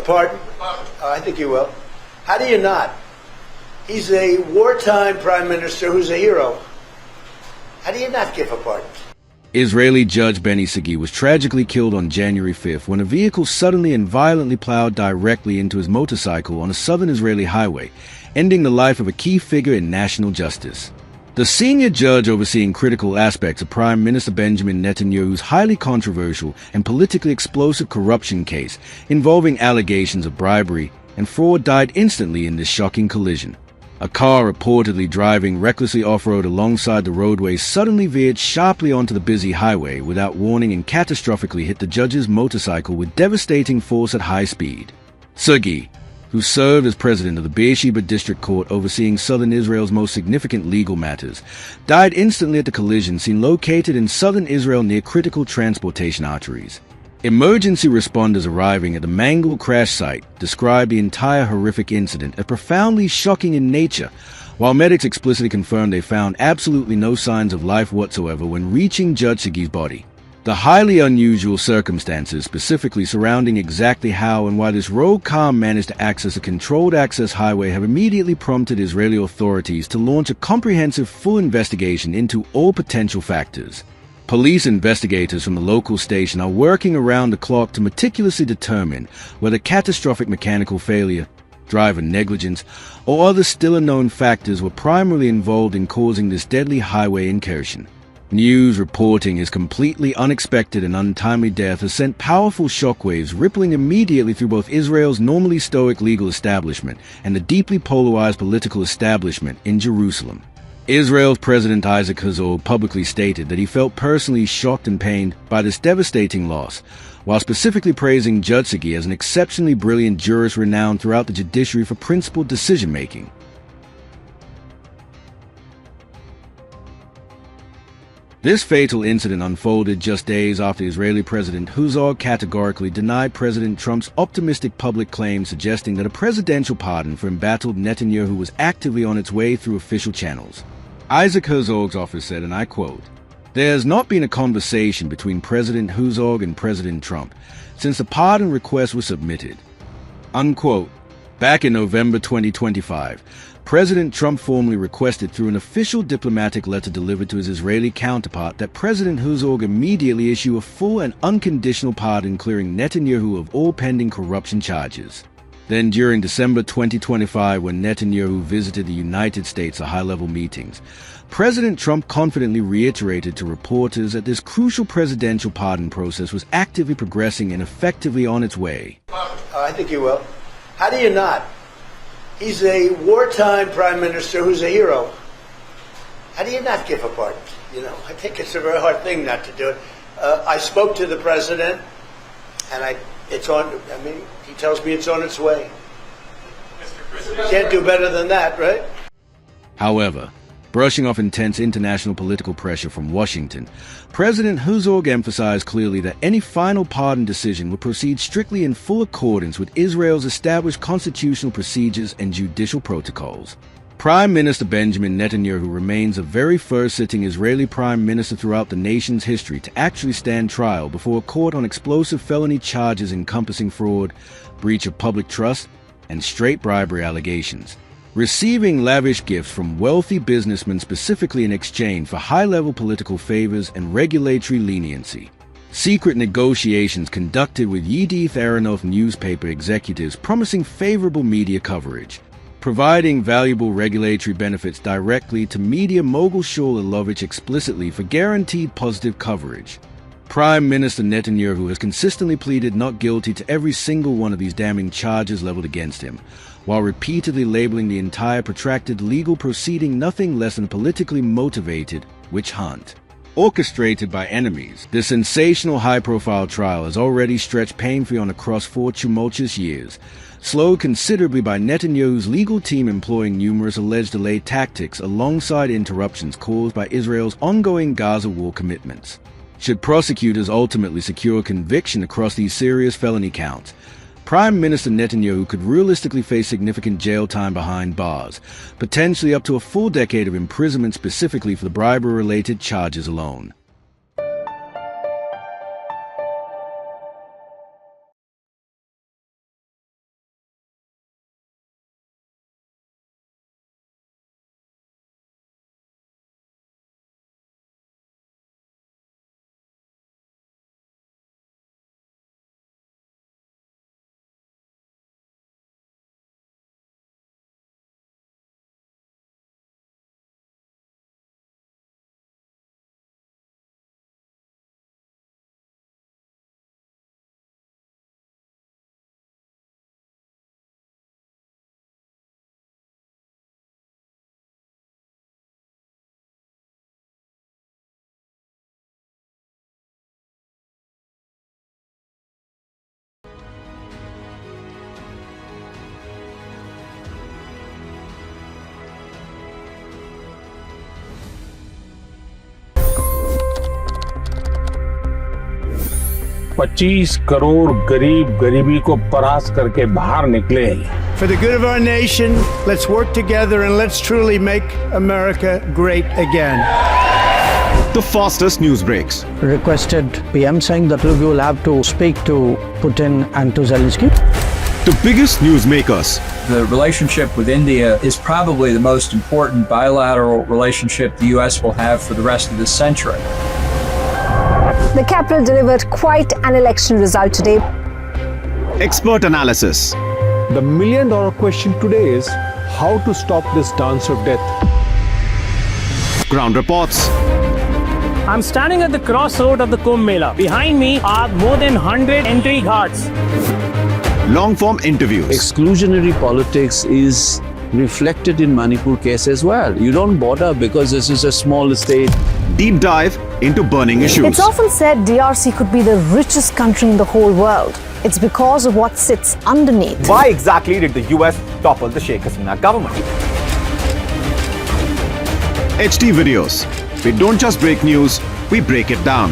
Pardon? I think you will. How do you not? He's a wartime prime minister who's a hero. How do you not give a pardon? Israeli Judge Benny Sagi was tragically killed on January 5th when a vehicle suddenly and violently plowed directly into his motorcycle on a southern Israeli highway, ending the life of a key figure in national justice. The senior judge overseeing critical aspects of Prime Minister Benjamin Netanyahu's highly controversial and politically explosive corruption case involving allegations of bribery and fraud died instantly in this shocking collision. A car reportedly driving recklessly off-road alongside the roadway suddenly veered sharply onto the busy highway without warning and catastrophically hit the judge's motorcycle with devastating force at high speed. Sagi, who served as president of the Beersheba District Court overseeing southern Israel's most significant legal matters, died instantly at the collision scene located in southern Israel near critical transportation arteries. Emergency responders arriving at the mangled crash site described the entire horrific incident as profoundly shocking in nature, while medics explicitly confirmed they found absolutely no signs of life whatsoever when reaching Judge Sagi's body. The highly unusual circumstances specifically surrounding exactly how and why this rogue car managed to access a controlled access highway have immediately prompted Israeli authorities to launch a comprehensive full investigation into all potential factors. Police investigators from the local station are working around the clock to meticulously determine whether catastrophic mechanical failure, driver negligence, or other still unknown factors were primarily involved in causing this deadly highway incursion. News reporting his completely unexpected and untimely death has sent powerful shockwaves rippling immediately through both Israel's normally stoic legal establishment and the deeply polarized political establishment in Jerusalem. Israel's President Isaac Herzog publicly stated that he felt personally shocked and pained by this devastating loss, while specifically praising Judge Sagi as an exceptionally brilliant jurist renowned throughout the judiciary for principled decision-making. This fatal incident unfolded just days after Israeli President Herzog categorically denied President Trump's optimistic public claim suggesting that a presidential pardon for embattled Netanyahu was actively on its way through official channels. Isaac Herzog's office said, and I quote, "There has not been a conversation between President Herzog and President Trump since the pardon request was submitted." Unquote. Back in November 2025, President Trump formally requested through an official diplomatic letter delivered to his Israeli counterpart that President Herzog immediately issue a full and unconditional pardon clearing Netanyahu of all pending corruption charges. Then during December 2025, when Netanyahu visited the United States for high-level meetings, President Trump confidently reiterated to reporters that this crucial presidential pardon process was actively progressing and effectively on its way. I think you will. How do you not? He's a wartime prime minister who's a hero. How do you not give a pardon? I think it's a very hard thing not to do it. I spoke to the president, and he tells me it's on its way. Can't do better than that, right? However, brushing off intense international political pressure from Washington, President Herzog emphasized clearly that any final pardon decision would proceed strictly in full accordance with Israel's established constitutional procedures and judicial protocols. Prime Minister Benjamin Netanyahu remains the very first sitting Israeli prime minister throughout the nation's history to actually stand trial before a court on explosive felony charges encompassing fraud, breach of public trust, and straight bribery allegations, receiving lavish gifts from wealthy businessmen specifically in exchange for high-level political favors and regulatory leniency. Secret negotiations conducted with Yedioth Ahronoth newspaper executives promising favorable media coverage, providing valuable regulatory benefits directly to media mogul Shaul Ilovich explicitly for guaranteed positive coverage. Prime Minister Netanyahu has consistently pleaded not guilty to every single one of these damning charges leveled against him, while repeatedly labeling the entire protracted legal proceeding nothing less than a politically motivated witch hunt. Orchestrated by enemies, this sensational high-profile trial has already stretched painfully on across 4 tumultuous years, slowed considerably by Netanyahu's legal team employing numerous alleged delayed tactics alongside interruptions caused by Israel's ongoing Gaza war commitments. Should prosecutors ultimately secure conviction across these serious felony counts, Prime Minister Netanyahu could realistically face significant jail time behind bars, potentially up to a full decade of imprisonment specifically for the bribery-related charges alone. 25 crore गरीब गरीबी को परास्त करके बाहर निकले। For the good of our nation, let's work together and let's truly make America great again. The fastest news breaks. Requested PM saying that look, you will have to speak to Putin and to Zelensky. The biggest newsmakers. The relationship with India is probably the most important bilateral relationship the U.S. will have for the rest of this century. The capital delivered quite an election result today. Expert analysis. The million-dollar question today is how to stop this dance of death. Ground reports. I'm standing at the crossroad of the Kumbh Mela. Behind me are more than 100 entry ghats. Long-form interviews. Exclusionary politics is reflected in Manipur case as well. You don't bother because this is a small state. Deep dive into burning issues. It's often said DRC could be the richest country in the whole world. It's because of what sits underneath. Why exactly did the US topple the Sheikh Hasina government? HT videos. We don't just break news, we break it down.